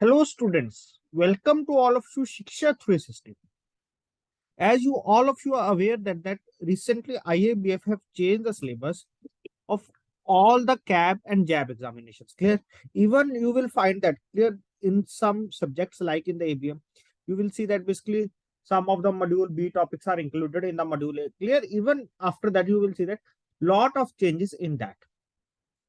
Hello students, welcome to all of you Shiksha 360. As you all of you are aware that recently IABF have changed the syllabus of all the CAB and JAB examinations. Clear? Even you will find that clear in some subjects like in the ABM, you will see that basically some of the module B topics are included in the module A. Clear? Even after that, you will see that lot of changes in that.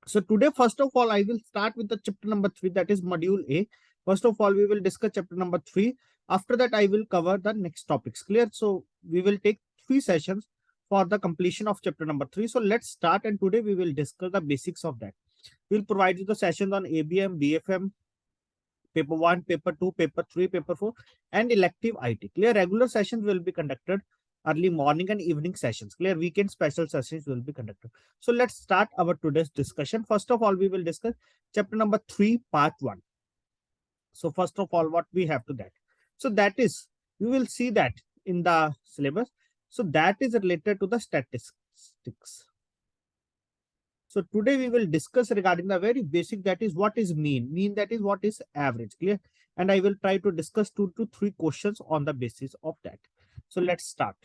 So today, first of all, I will start with the chapter number 3, that is module A. First of all, we will discuss chapter number 3. After that, I will cover the next topics. Clear? So we will take 3 sessions for the completion of chapter number 3. So let's start, and today we will discuss the basics of that. We'll provide you the sessions on ABM, BFM, paper 1, paper 2, paper 3, paper 4, and elective IT. Clear? Regular sessions will be conducted early morning and evening sessions. Clear? Weekend special sessions will be conducted. So let's start our today's discussion. First of all, we will discuss chapter number 3, part 1. So first of all, what we have to that. So that is, you will see that in the syllabus. So that is related to the statistics. So today we will discuss regarding the very basic, that is what is mean. Mean, that is what is average. Clear? And I will try to discuss 2 to 3 questions on the basis of that. So let's start.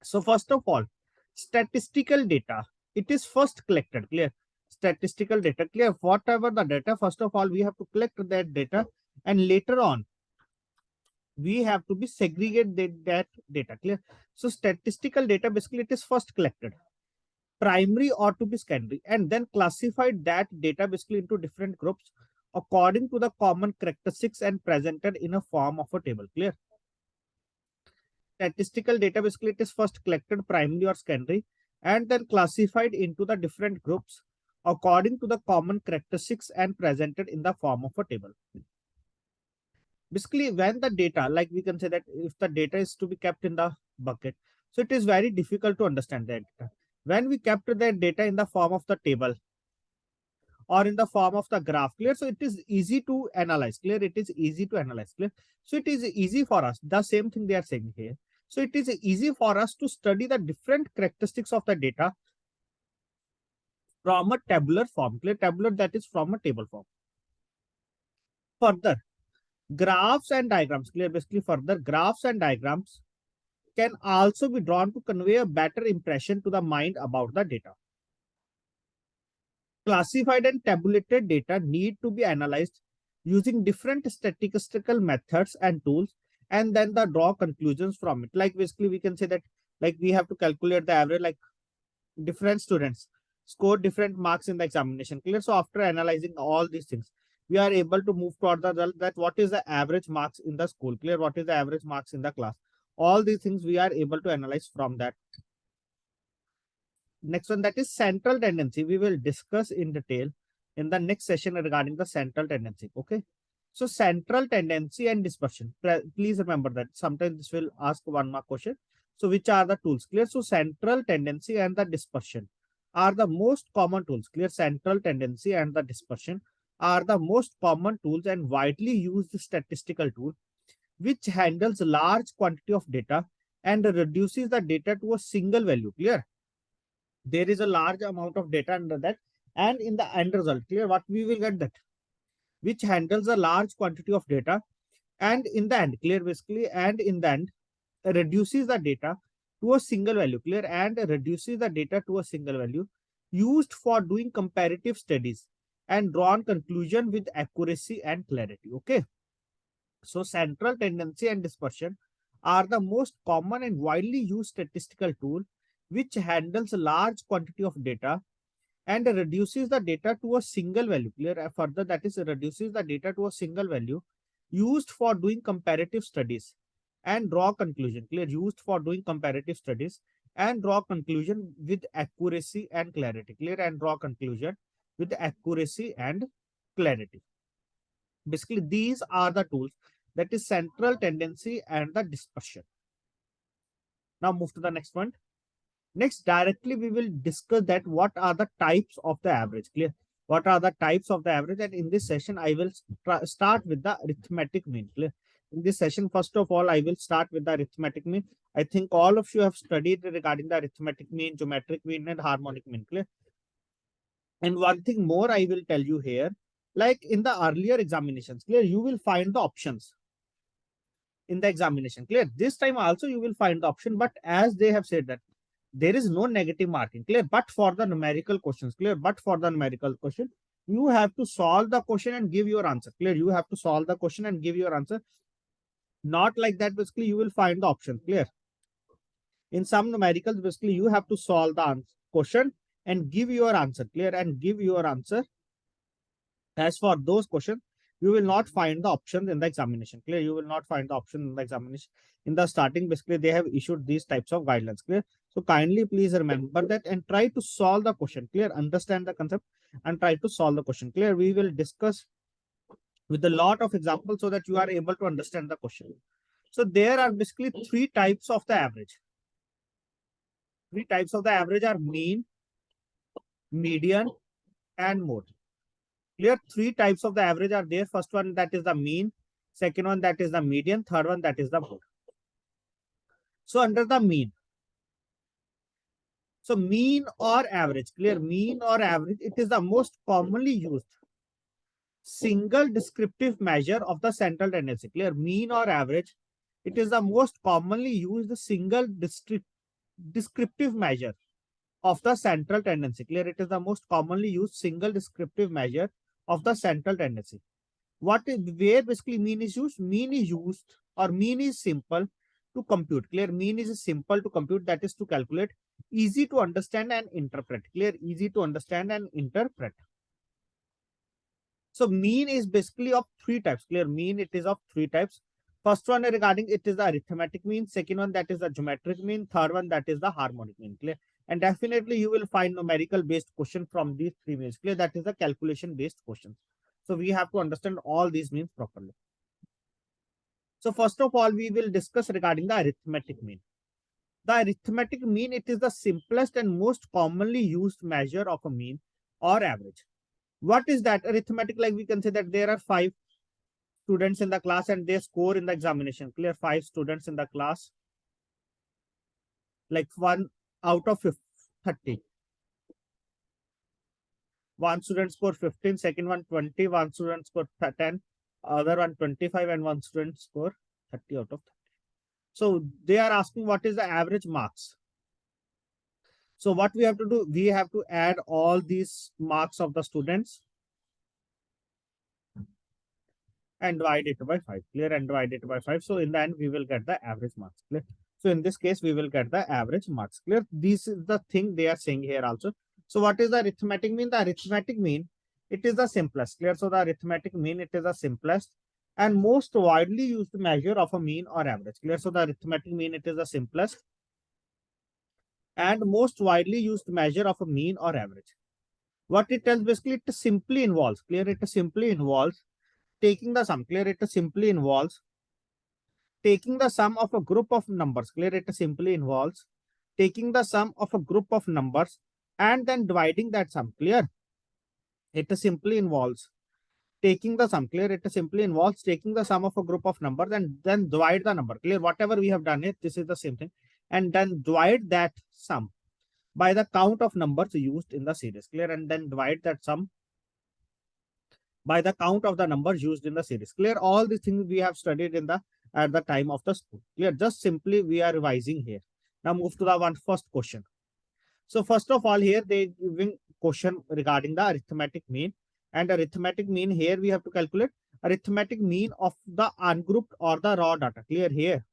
So first of all, statistical data, it is first collected. Clear? Statistical data. Clear? Whatever the data, first of all, we have to collect that data, and later on we have to be segregate that data. Clear? So statistical data, basically it is first collected, primary or to be secondary, and then classified that data basically into different groups according to the common characteristics and presented in a form of a table. Clear? Statistical data, basically it is first collected, primary or secondary, and then classified into the different groups according to the common characteristics and presented in the form of a table. Basically, when the data, like we can say that if the data is to be kept in the bucket, so it is very difficult to understand that data. When we kept that data in the form of the table or in the form of the graph, clear? So it is easy to analyze. Clear? It is easy to analyze. Clear? So it is easy for us. The same thing they are saying here. So it is easy for us to study the different characteristics of the data from a tabular form. Clear? Tabular, that is from a table form. Further, graphs and diagrams. Clear? Basically, further graphs and diagrams can also be drawn to convey a better impression to the mind about the data. Classified and tabulated data need to be analyzed using different statistical methods and tools, and then the draw conclusions from it. Like basically we can say that, like we have to calculate the average, like different students score different marks in the examination. Clear? So after analyzing all these things, we are able to move toward the result that what is the average marks in the school. Clear? What is the average marks in the class? All these things we are able to analyze from that. Next one, that is central tendency. We will discuss in detail in the next session regarding the central tendency. Okay. So central tendency and dispersion. Please remember that sometimes this will ask one more question. So which are the tools? Clear? So central tendency and the dispersion are the most common tools. Clear? Central tendency and the dispersion are the most common tools and widely used statistical tool which handles large quantity of data and reduces the data to a single value. Clear? There is a large amount of data under that, and in the end result, clear, what we will get, that which handles a large quantity of data, and in the end, clear, basically, and in the end reduces the data to a single value. Clear? And reduces the data to a single value used for doing comparative studies and drawn conclusion with accuracy and clarity. Okay. So central tendency and dispersion are the most common and widely used statistical tool which handles a large quantity of data and reduces the data to a single value. Clear? Further, that is reduces the data to a single value used for doing comparative studies and draw conclusion. Clear? Used for doing comparative studies and draw conclusion with accuracy and clarity. Clear? And draw conclusion with accuracy and clarity. Basically, these are the tools, that is central tendency and the dispersion. Now move to the next one. Next, directly we will discuss that what are the types of the average. Clear? What are the types of the average? And in this session, I will start with the arithmetic mean. Clear? In this session, first of all, I will start with the arithmetic mean. I think all of you have studied regarding the arithmetic mean, geometric mean, and harmonic mean. Clear? And one thing more I will tell you here, like in the earlier examinations, clear, you will find the options in the examination, clear. This time also you will find the option, but as they have said that there is no negative marking, clear, but for the numerical questions, clear, but for the numerical question, you have to solve the question and give your answer, clear. You have to solve the question and give your answer, not like that. Basically, you will find the option, clear. In some numericals, basically, you have to solve the question and give your answer, clear, and give your answer. As for those questions, you will not find the options in the examination, clear. You will not find the option in the examination. In the starting, basically, they have issued these types of guidelines, clear. So kindly please remember that and try to solve the question, clear. Understand the concept and try to solve the question, clear. We will discuss with a lot of examples so that you are able to understand the question. So there are basically three types of the average. Three types of the average are mean, median, and mode. Clear? Three types of the average are there. First one, that is the mean. Second one, that is the median. Third one, that is the mode. So under the mean. So mean or average, clear? Mean or average, it is the most commonly used single descriptive measure of the central tendency. Clear? Mean or average, it is the most commonly used single descriptive measure of the central tendency. Clear? It is the most commonly used single descriptive measure of the central tendency. What is where basically mean is used? Mean is used, or mean is simple to compute. Clear? Mean is simple to compute, that is to calculate, easy to understand and interpret. Clear? Easy to understand and interpret. So mean is basically of three types. Clear? Mean, it is of three types. First one regarding it is the arithmetic mean. Second one, that is the geometric mean. Third one, that is the harmonic mean. Clear? And definitely you will find numerical based question from these three means. Clear? That is the calculation based questions. So we have to understand all these means properly. So first of all, we will discuss regarding the arithmetic mean. The arithmetic mean, it is the simplest and most commonly used measure of a mean or average. What is that? Arithmetic, like we can say that there are 5 students in the class and they score in the examination. Clear? 5 students in the class, like 1 out of 30. One student score 15, second one 20, one student score 10, other one 25, and one student score 30 out of 30. So they are asking what is the average marks. So what we have to do, we have to add all these marks of the students and divide it by 5. Clear? And divide it by 5. So in the end, we will get the average marks. Clear? So in this case, we will get the average marks. Clear? This is the thing they are saying here also. So what is the arithmetic mean? The arithmetic mean, it is the simplest. Clear? So the arithmetic mean, it is the simplest and most widely used measure of a mean or average. Clear? So the arithmetic mean, it is the simplest and most widely used measure of a mean or average. What it tells, basically, it simply involves, clear, it simply involves taking the sum. Clear? It simply involves taking the sum of a group of numbers. Clear? It simply involves taking the sum of a group of numbers and then dividing that sum. Clear? It simply involves taking the sum. Clear? It simply involves taking the sum of a group of numbers and then divide the number. Clear? Whatever we have done it, this is the same thing. And then divide that sum by the count of numbers used in the series. Clear? And then divide that sum by the count of the numbers used in the series. Clear? All these things we have studied in the at the time of the school. Clear? Just simply we are revising here. Now move to the first question. So first of all, here they giving question regarding the arithmetic mean, and arithmetic mean, here we have to calculate arithmetic mean of the ungrouped or the raw data. Clear? Here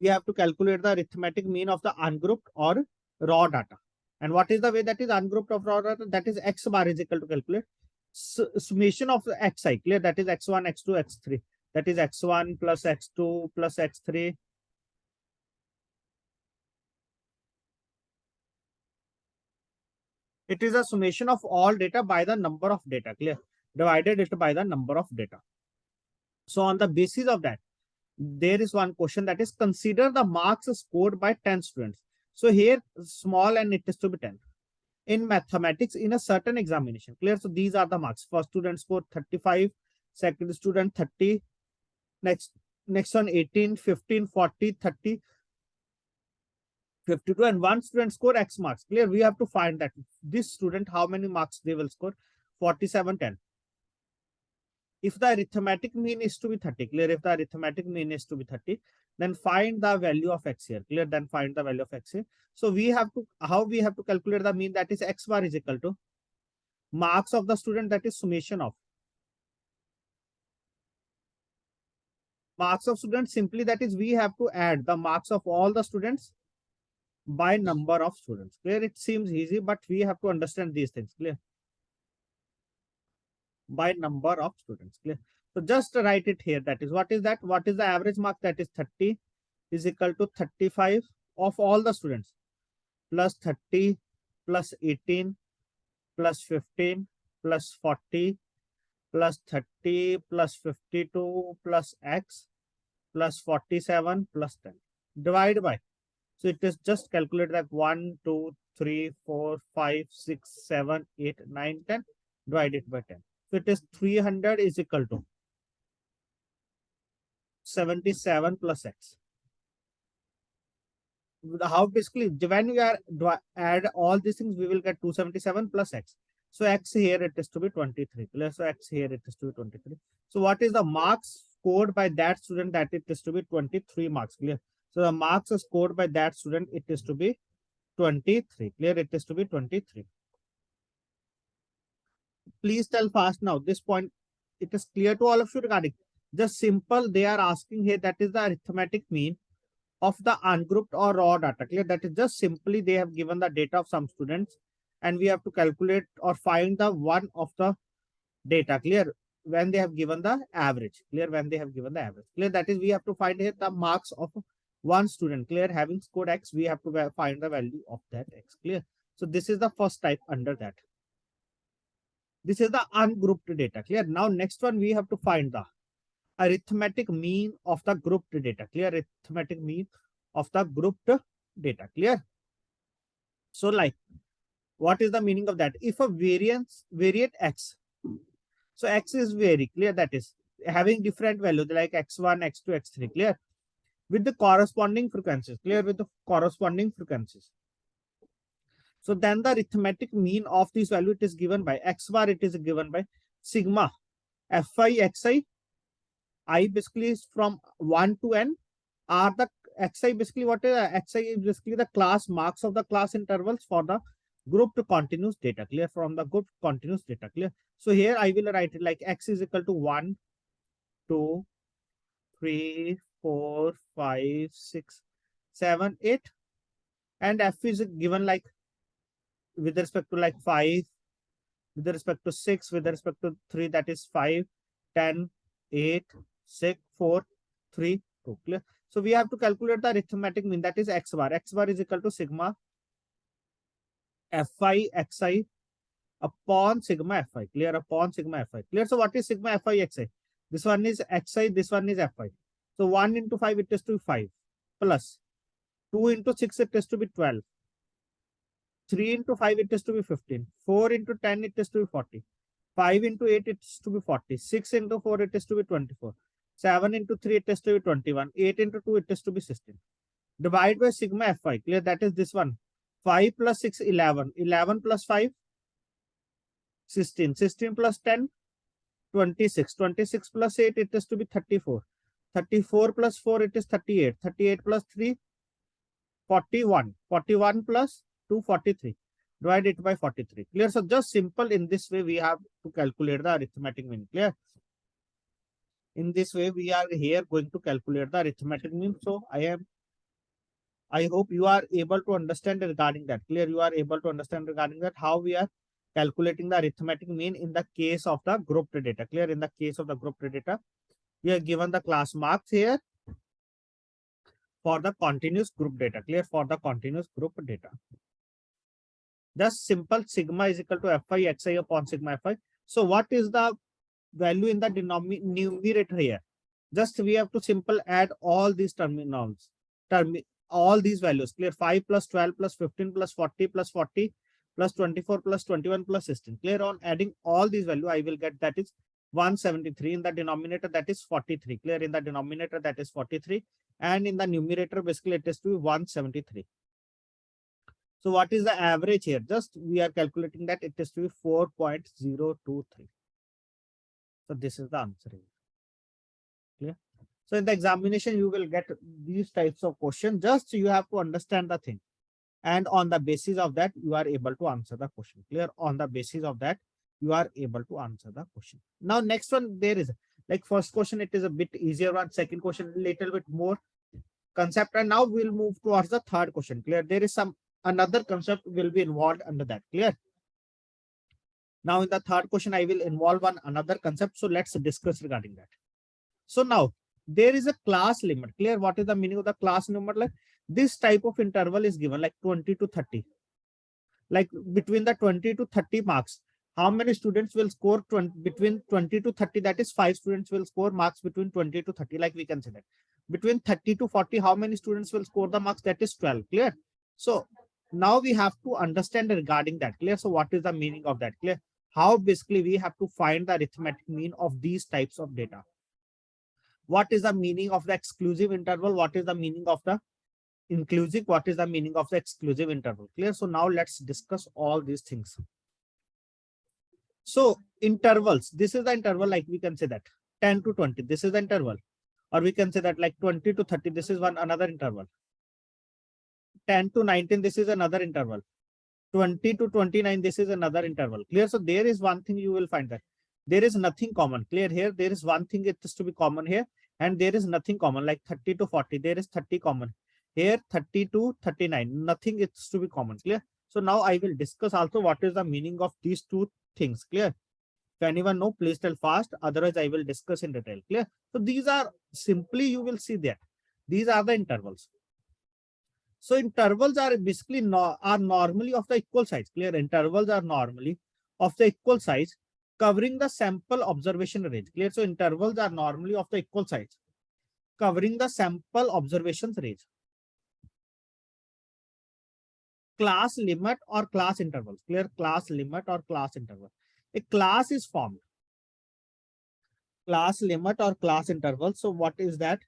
we have to calculate the arithmetic mean of the ungrouped or raw data. And what is the way that is ungrouped of raw data? That is x bar is equal to calculate summation of the xi. Clear? That is x1, x2, x3. That is x1 plus x2 plus x3. It is a summation of all data by the number of data. Clear? Divided it by the number of data. So on the basis of that, there is one question that is consider the marks scored by 10 students. So here small and it is to be 10. In mathematics in a certain examination. Clear? So these are the marks. First student scored 35, second student 30, next one 18, 15, 40, 30, 52, and one student score x marks. Clear? We have to find that this student how many marks they will score. 47, 10. If the arithmetic mean is to be 30, clear, if the arithmetic mean is to be 30, then find the value of x here, clear, then find the value of x here. So we have to, how we have to calculate the mean, that is x bar is equal to marks of the student, that is summation of marks of students, simply that is we have to add the marks of all the students by number of students, clear. It seems easy, but we have to understand these things, clear, by number of students, clear. So just write it here, that is, what is that, what is the average mark, that is 30 is equal to 35 of all the students plus 30 plus 18 plus 15 plus 40 plus 30 plus 52 plus x plus 47 plus 10 divide by, so it is just calculate like 1 2 3 4 5 6 7 8 9 10 divided by 10. So it is 300 is equal to 77 plus x. How basically when we are add all these things, we will get 277 plus x. So x here it is to be 23. So x here it is to be 23. So what is the marks scored by that student, that it is to be 23 marks, clear. So the marks scored by that student, it is to be 23, clear, it is to be 23. Please tell fast now. This point, it is clear to all of you regarding. Just simple, they are asking here, that is the arithmetic mean of the ungrouped or raw data, clear. That is just simply they have given the data of some students and we have to calculate or find the one of the data, clear, when they have given the average, clear, when they have given the average, clear. That is we have to find here the marks of one student, clear, having scored x, we have to find the value of that x, clear. So this is the first type under that. This is the ungrouped data, clear. Now next one, we have to find the arithmetic mean of the grouped data, clear, arithmetic mean of the grouped data, clear. So like, what is the meaning of that? If a variate x, so x is very clear, that is having different values like x1, x2, x3, clear, with the corresponding frequencies, clear, with the corresponding frequencies. So then the arithmetic mean of this value, it is given by x bar, it is given by sigma fi xi. I basically is from 1 to n, are the xi basically, what is xi is basically the class marks of the class intervals for the grouped continuous data, clear, from the grouped continuous data, clear. So here I will write it like x is equal to 1 2 3 4 5 6 7 8, and f is given like with respect to like 5, with respect to 6, with respect to 3, that is 5 10 8 6 4 3 2, clear. So we have to calculate the arithmetic mean, that is x bar. X bar is equal to sigma fi xi upon sigma fi, clear, upon sigma fi, clear. So what is sigma fi xi? This one is xi, this one is fi. So 1 into 5 it is to be 5 plus 2 into 6 it is to be 12, 3 into 5 it is to be 15, 4 into 10 it is to be 40, 5 into 8 it is to be 40, 6 into 4 it is to be 24, 7 into 3 it is to be 21, 8 into 2 it is to be 16. Divide by sigma fi, clear, that is this one. 5 plus 6, 11, 11 plus 5, 16, 16 plus 10, 26, 26 plus 8 it is to be 34, 34 plus 4 it is 38, 38 plus 3, 41, 41 plus 2, 43, divide it by 43, clear. So just simple, in this way we have to calculate the arithmetic mean, clear. In this way we are here going to calculate the arithmetic mean. So I hope you are able to understand regarding that, clear. You are able to understand regarding that how we are calculating the arithmetic mean in the case of the grouped data, clear. In the case of the grouped data, we are given the class marks here for the continuous group data, clear, for the continuous group data. Just simple, sigma is equal to fi xi upon sigma fi. So what is the value in the numerator here? Just we have to simple add all these terminals, all these values, clear. 5 plus 12 plus 15 plus 40 plus 40 plus 24 plus 21 plus 16, clear. On adding all these value, I will get that is 173. In the denominator, that is 43, clear. In the denominator, that is 43, and in the numerator basically it is to be 173. So what is the average here? Just we are calculating that it is to be 4.023. So this is the answer here. Clear? So in the examination, you will get these types of questions. Just you have to understand the thing. And on the basis of that, you are able to answer the question. Clear? On the basis of that, you are able to answer the question. Now, next one, there is like first question, it is a bit easier one. Second question, little bit more concept. And now we'll move towards the third question. Clear? There is some another concept will be involved under that. Clear? Now in the third question, I will involve on another concept. So let's discuss regarding that. So now there is a class limit. Clear? What is the meaning of the class limit? Like this type of interval is given like 20 to 30. Like between the 20 to 30 marks, how many students will score between 20 to 30? That is 5 students will score marks between 20 to 30. Like we can say that between 30 to 40, how many students will score the marks? That is 12. Clear? So now we have to understand regarding that. Clear? So what is the meaning of that? Clear? How basically we have to find the arithmetic mean of these types of data. What is the meaning of the exclusive interval? What is the meaning of the inclusive? What is the meaning of the exclusive interval? Clear? So now let's discuss all these things. So intervals, this is the interval, like we can say that 10 to 20, this is the interval. Or we can say that like 20 to 30, this is another interval. 10 to 19, this is another interval. 20 to 29, this is another interval. Clear? So there is one thing you will find that there is nothing common. Clear? Here, there is one thing it is to be common here, and there is nothing common, like 30 to 40, there is 30 common. Here, 30 to 39, nothing is to be common. Clear? So now I will discuss also what is the meaning of these two things. Clear? If anyone know, please tell fast. Otherwise, I will discuss in detail. Clear? So these are simply, you will see that these are the intervals. So intervals are basically are normally of the equal size. Clear? Intervals are normally of the equal size, covering the sample observation range. Clear? So intervals are normally of the equal size, covering the sample observations range. Class limit or class intervals. Clear? Class limit or class interval. A class is formed. Class limit or class interval. So what is that?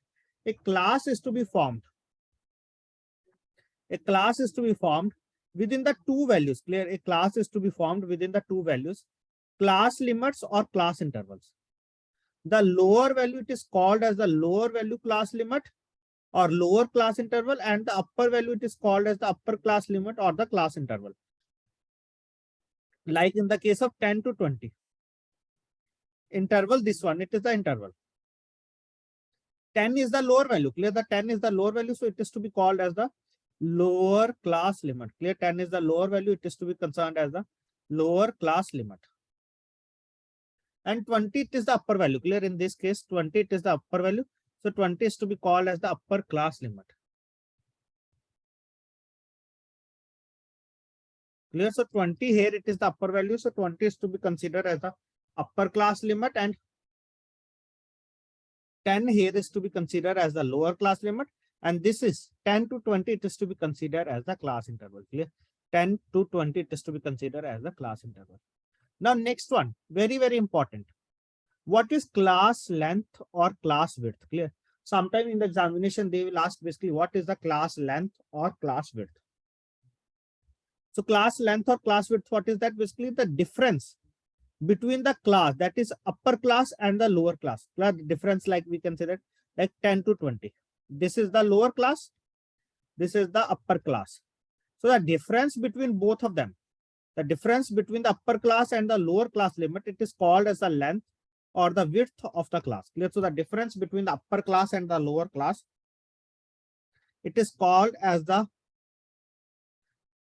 A class is to be formed. A class is to be formed within the two values. Clear? A class is to be formed within the two values. Class limits or class intervals. The lower value, it is called as the lower value class limit or lower class interval, and the upper value, it is called as the upper class limit or the class interval. Like in the case of 10 to 20. Interval, this one, it is the interval. 10 is the lower value. Clear? The 10 is the lower value, so it is to be called as the lower class limit. Clear? 10 is the lower value, it is to be concerned as the lower class limit. And 20, it is the upper value. Clear? In this case, 20, it is the upper value. So 20 is to be called as the upper class limit. Clear? So 20 here, it is the upper value. So 20 is to be considered as the upper class limit, and 10 here is to be considered as the lower class limit. And this is 10 to 20, it is to be considered as the class interval. Clear? 10 to 20, it is to be considered as the class interval. Now, next one, very, very important. What is class length or class width? Clear? Sometime in the examination, they will ask basically what is the class length or class width. So class length or class width, what is that? Basically the difference between the class, that is upper class, and the lower class. The difference, like we can say that like 10 to 20. This is the lower class. This is the upper class. So the difference between both of them, the difference between the upper class and the lower class limit, it is called as the length or the width of the class. Clear? So the difference between the upper class and the lower class, it is called as the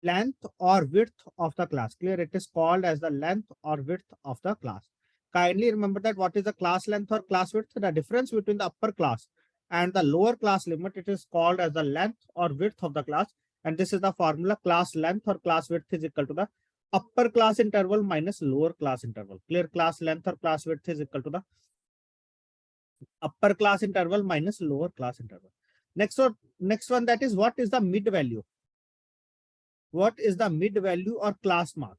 length or width of the class. Clear? It is called as the length or width of the class. Kindly remember that what is the class length or class width? The difference between the upper class and the lower class limit, it is called as the length or width of the class. And this is the formula: class length or class width is equal to the upper class interval minus lower class interval. Clear? Class length or class width is equal to the upper class interval minus lower class interval. Next one, that is what is the mid value? What is the mid value or class mark?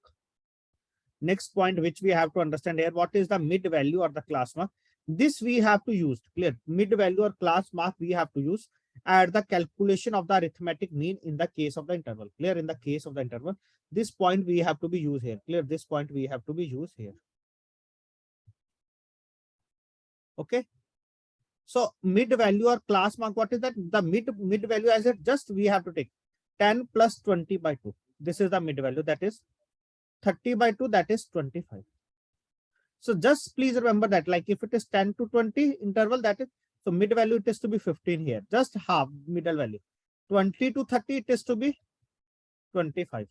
Next point which we have to understand here, what is the mid value or the class mark? This we have to use. Clear? Mid value or class mark we have to use. at the calculation of the arithmetic mean in the case of the interval. Clear? In the case of the interval, this point we have to be used here. Clear? This point we have to be used here. Okay. So mid value or class mark, what is that? The mid value, as it just we have to take 10 plus 20 by 2. This is the mid value, that is 30 by 2, that is 25. So just please remember that, like if it is 10 to 20 interval, that is, so mid value it is to be 15 here, just half middle value. 20 to 30 it is to be 25.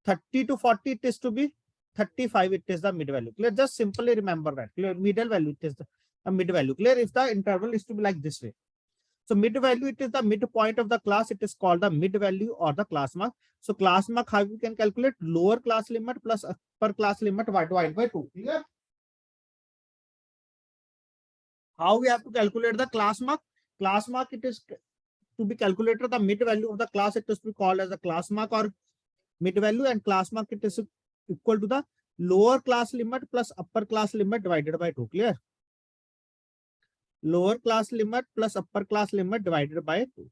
30 to 40 it is to be 35, it is the mid value. Clear? Just simply remember that. Clear? Middle value, it is the mid value. Clear? If the interval is to be like this way. So mid value, it is the midpoint of the class. It is called the mid value or the class mark. So class mark, how we can calculate? Lower class limit plus upper class limit divided by 2. Clear? How we have to calculate the class mark? Class mark, it is to be calculated the mid value of the class. It is to be called as a class mark or mid value, and class mark it is equal to the lower class limit plus upper class limit divided by 2. Clear? Lower class limit plus upper class limit divided by 2.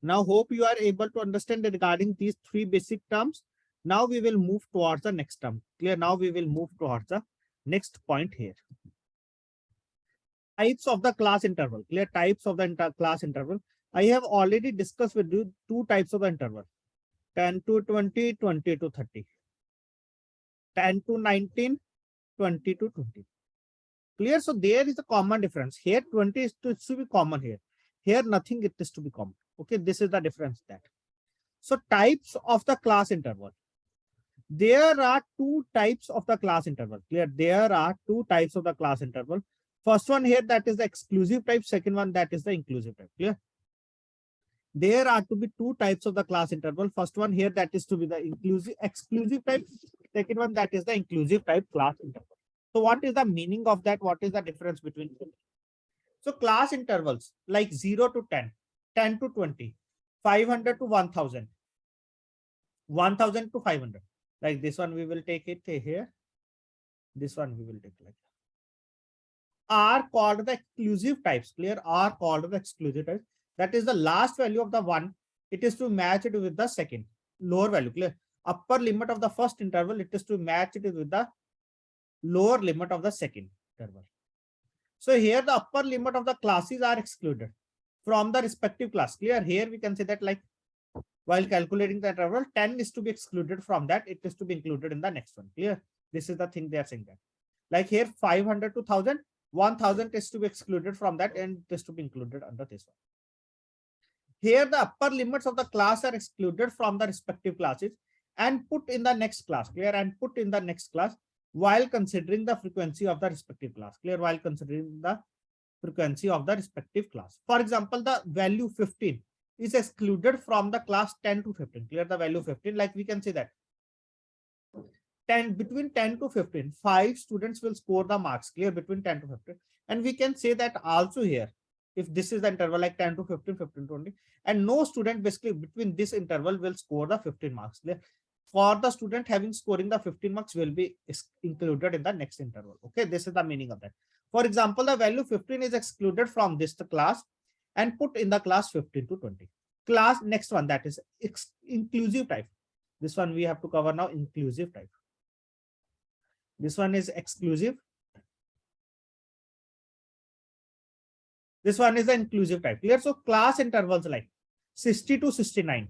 Now hope you are able to understand regarding these three basic terms. Now we will move towards the next term. Clear? Now we will move towards the next point here. Types of the class interval. Clear? Types of the class interval. I have already discussed with you two types of the interval. 10 to 20, 20 to 30. 10 to 19, 20 to 20. Clear? So there is a common difference. Here 20 is to be common here. Here nothing it is to be common. Okay, this is the difference that. So types of the class interval. There are two types of the class interval. Clear? There are two types of the class interval. First one here, that is the exclusive type. Second one, that is the inclusive type. Clear? There are to be two types of the class interval. First one here, that is to be the exclusive type. Second one, that is the inclusive type class interval. So what is the meaning of that? What is the difference between them? So class intervals like 0 to 10, 10 to 20, 500 to 1000, 1000 to 500. Like this one, we will take it here. This one we will take like are called the exclusive types. Clear? Are called the exclusive types. That is the last value of the one. It is to match it with the second lower value. Clear? Upper limit of the first interval, it is to match it with the lower limit of the second interval. So here the upper limit of the classes are excluded from the respective class. Clear? Here we can say that, like while calculating the interval, 10 is to be excluded from that. It is to be included in the next one. Clear? This is the thing they are saying that. Like here 500 to 1000, 1000 is to be excluded from that and it is to be included under this one. Here the upper limits of the class are excluded from the respective classes and put in the next class. Clear? And put in the next class while considering the frequency of the respective class. Clear? While considering the frequency of the respective class. For example, the value 15 is excluded from the class 10 to 15. Clear? The value 15, like we can say that 10 between 10 to 15, 5 students will score the marks. Clear? Between 10 to 15. And we can say that also here, if this is the interval like 10 to 15, 15 to 20, and no student basically between this interval will score the 15 marks. Clear? For the student having scoring the 15 marks will be included in the next interval. Okay, this is the meaning of that. For example, the value 15 is excluded from this class and put in the class 15 to 20. Class next one, that is inclusive type. This one we have to cover now, inclusive type. This one is exclusive. This one is the inclusive type. Clear? So class intervals like 60 to 69,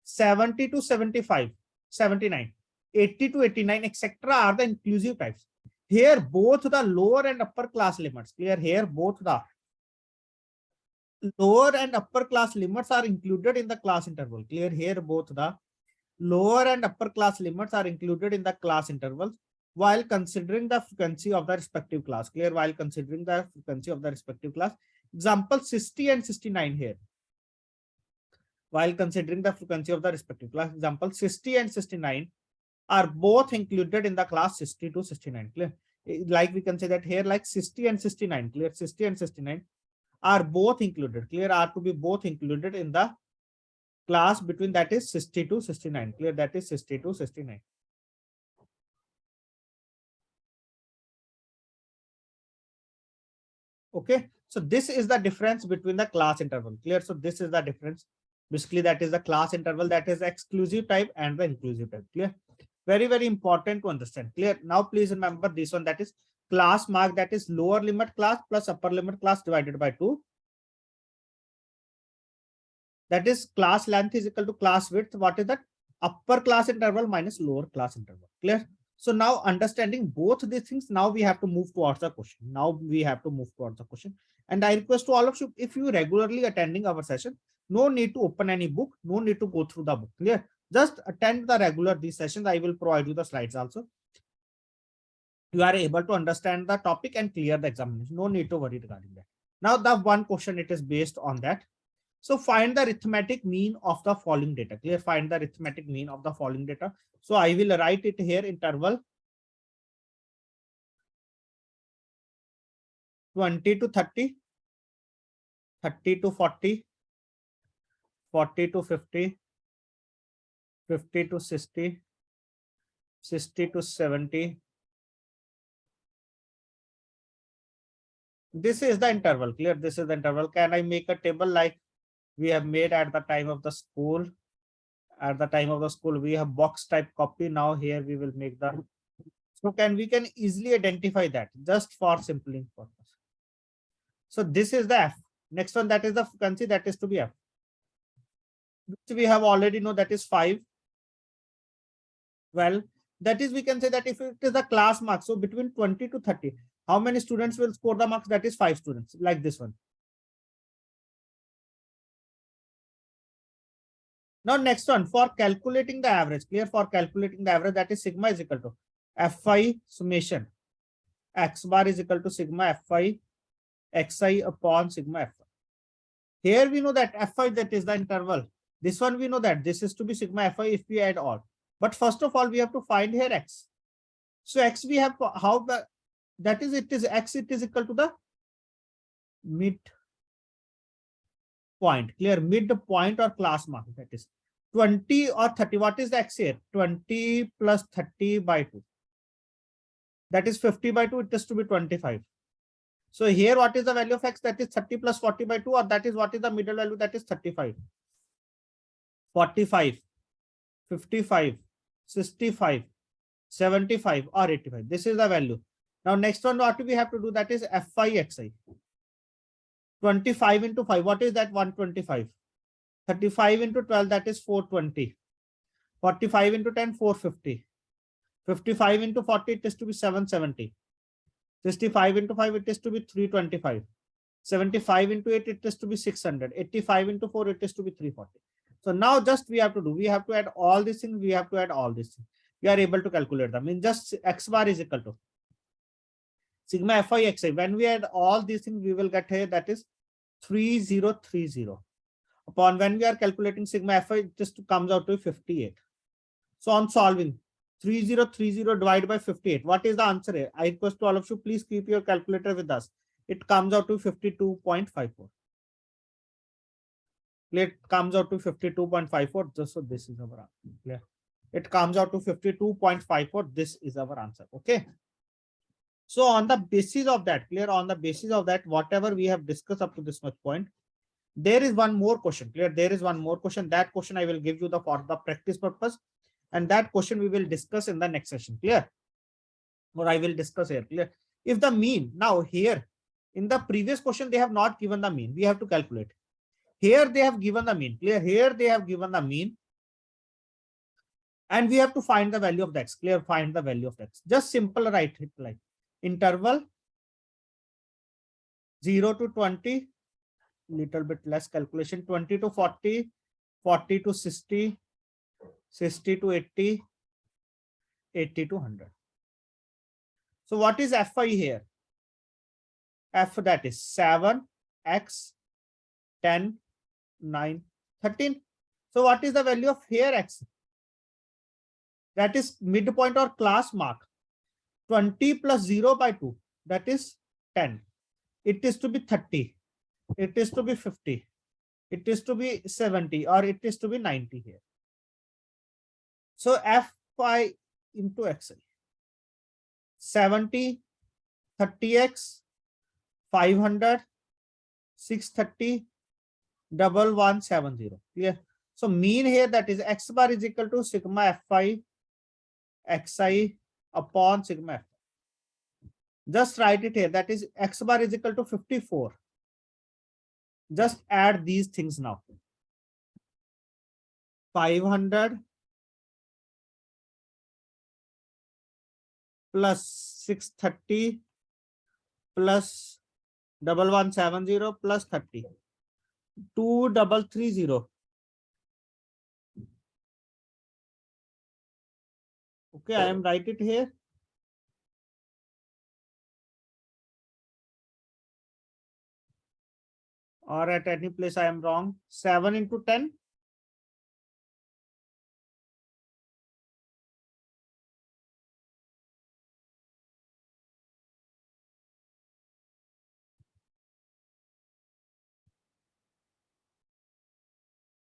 70 to 75, 79, 80 to 89, etc. are the inclusive types. Here both the lower and upper class limits. Clear? Here both the lower and upper class limits are included in the class interval. Clear? Here both the lower and upper class limits are included in the class intervals while considering the frequency of the respective class. Clear? While considering the frequency of the respective class. Example 60 and 69 here. While considering the frequency of the respective class. Example 60 and 69 are both included in the class 60 to 69. Clear? Like we can say that here like 60 and 69. Clear? 60 and 69 are both included. Clear? Are to be both included in the class between that is 60 to 69. Clear? That is 60 to 69. Okay, so this is the difference between the class interval. Clear? So this is the difference. Basically, that is the class interval, that is exclusive type and the inclusive type. Clear? Very, very important to understand. Clear? Now, please remember this one, that is class mark, that is lower limit class plus upper limit class divided by 2. That is class length is equal to class width. What is that? Upper class interval minus lower class interval. Clear? So now understanding both these things, now we have to move towards the question. And I request to all of you, if you regularly attending our session, no need to open any book, no need to go through the book. Clear? Just attend the regular these sessions. I will provide you the slides also. You are able to understand the topic and clear the examination. No need to worry regarding that. Now the one question, it is based on that. So find the arithmetic mean of the following data. Clear? Find the arithmetic mean of the following data. So I will write it here, interval 20 to 30, 30 to 40, 40 to 50, 50 to 60, 60 to 70. This is the interval. Clear? This is the interval. Can I make a table like we have made at the time of the school? At the time of the school, we have box type copy. Now here we will make the, so we can easily identify that just for simpling purpose. So this is the F. Next one, that is the frequency, that is to be F. Which we have already know, that is 5. Well, that is, we can say that if it is the class mark, so between 20 to 30, how many students will score the marks? That is 5 students, like this one. Now next one, for calculating the average. Clear? For calculating the average, that is sigma is equal to Fi summation x bar is equal to sigma Fi xi upon sigma Fi. Here we know that Fi, that is the interval. This one we know that this is to be sigma Fi if we add all. But first of all, we have to find here x. So x we have, how the, that is, it is x, it is equal to the mid point. Clear? Mid point or class mark, that is 20 or 30. What is the x here? 20 plus 30 by 2. That is 50 by 2. It is to be 25. So here, what is the value of x? That is 30 plus 40 by 2, or that is what is the middle value? That is 35. 45, 55, 65, 75, or 85. This is the value. Now, next one, what we have to do? That is Fi xi. 25 into 5. What is that? 125. 35 into 12, that is 420. 45 into 10, 450. 55 into 40, it is to be 770. 65 into 5, it is to be 325. 75 into 8, it is to be 600. 85 into 4, it is to be 340. So now just we have to do, we have to add all these things, we have to add all these things. We are able to calculate them. In just x bar is equal to sigma Fi xi. When we add all these things, we will get here, that is 3030. Upon when we are calculating sigma Fi, it just comes out to 58. So on solving, 3030 divided by 58. What is the answer here? I request to all of you, please keep your calculator with us. It comes out to 52.54. It comes out to 52.54. So this is our answer. Clear? It comes out to 52.54. This is our answer. Okay. So on the basis of that, clear, on the basis of that, whatever we have discussed up to this much point, there is one more question. Clear? There is one more question. That question I will give you for the practice purpose. And that question we will discuss in the next session. Clear? Or I will discuss here. Clear? If the mean, now here, in the previous question, they have not given the mean. We have to calculate. Here they have given the mean. Clear? Here they have given the mean. And we have to find the value of the x. Clear? Find the value of x. Just simple write it like interval 0 to 20, little bit less calculation, 20 to 40, 40 to 60, 60 to 80, 80 to 100. So what is Fi here? F, that is 7, x, 10, 9, 13. So what is the value of here x? That is midpoint or class mark. 20 plus 0 by 2. That is 10. It is to be 30. It is to be 50. It is to be 70, or it is to be 90 here. So Fi into xi. 70, 30x, 500, 630, 1170. Clear? So mean here, that is x bar is equal to sigma fi xi upon sigma f. Just write it here, that is x bar is equal to 54. Just add these things now. 500 plus 630 plus 1170 plus 30. 2330. Okay, I am write it here. Or at any place I am wrong. 7 into 10.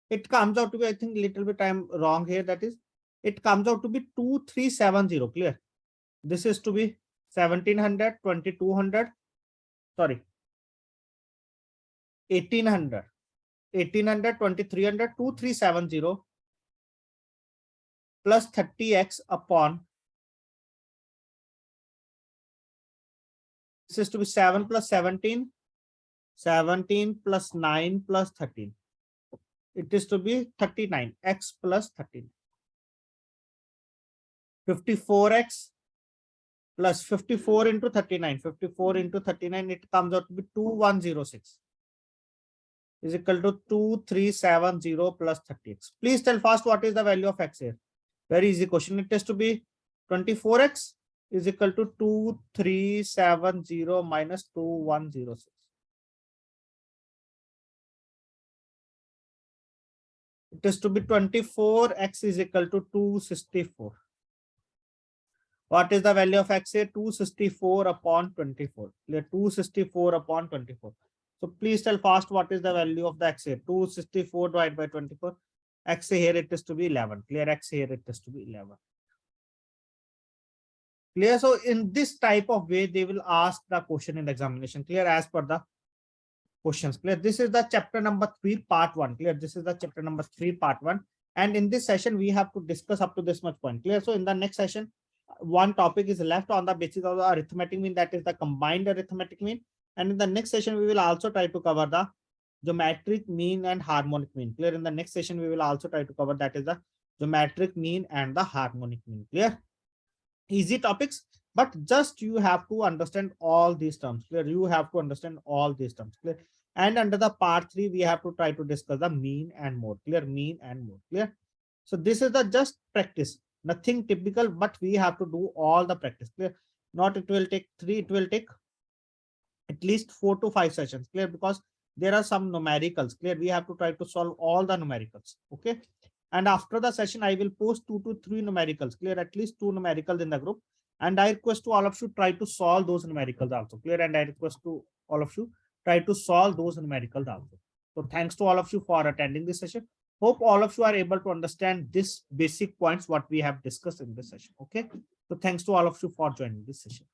It comes out to be, I think, little bit I am wrong here. That is, it comes out to be 2370. Clear? This is to be 1700, 2200. Sorry, 1800, 1800, 2300, 2370 plus 30x upon. This is to be 7 plus 17, 17 plus 9 plus 13. It is to be 39, x plus 13. 54x plus 54 into 39, 54 into 39, it comes out to be 2106 is equal to 2370 plus 30x. Please tell fast what is the value of x here. Very easy question. It has to be 24x is equal to 2370 minus 2106. It is to be 24x is equal to 264. What is the value of x here? 264 upon 24. 264 upon 24. So please tell fast what is the value of the x here. 264 divided by 24. X here it is to be 11. Clear? X here it is to be 11. Clear? So in this type of way, they will ask the question in the examination. Clear? As per the questions. Clear? This is the chapter number 3, part 1. Clear? This is the chapter number 3, part 1. And in this session, we have to discuss up to this much point. Clear? So in the next session, one topic is left on the basis of the arithmetic mean, that is the combined arithmetic mean. And in the next session, we will also try to cover the geometric mean and harmonic mean. Clear? In the next session, we will also try to cover, that is the geometric mean and the harmonic mean. Clear? Easy topics, but just you have to understand all these terms. Clear? You have to understand all these terms. Clear? And under the part 3, we have to try to discuss the mean and mode. Clear? Mean and mode. Clear? So this is the just practice. Nothing typical, but we have to do all the practice. Clear? Not it will take 3, it will take at least 4 to 5 sessions. Clear? Because there are some numericals. Clear? We have to try to solve all the numericals. Okay. And after the session, I will post 2 to 3 numericals. Clear? At least 2 numericals in the group. And I request to all of you try to solve those numericals also. Clear? And I request to all of you try to solve those numericals also. So thanks to all of you for attending this session. Hope all of you are able to understand this basic points what we have discussed in this session. Okay. So thanks to all of you for joining this session.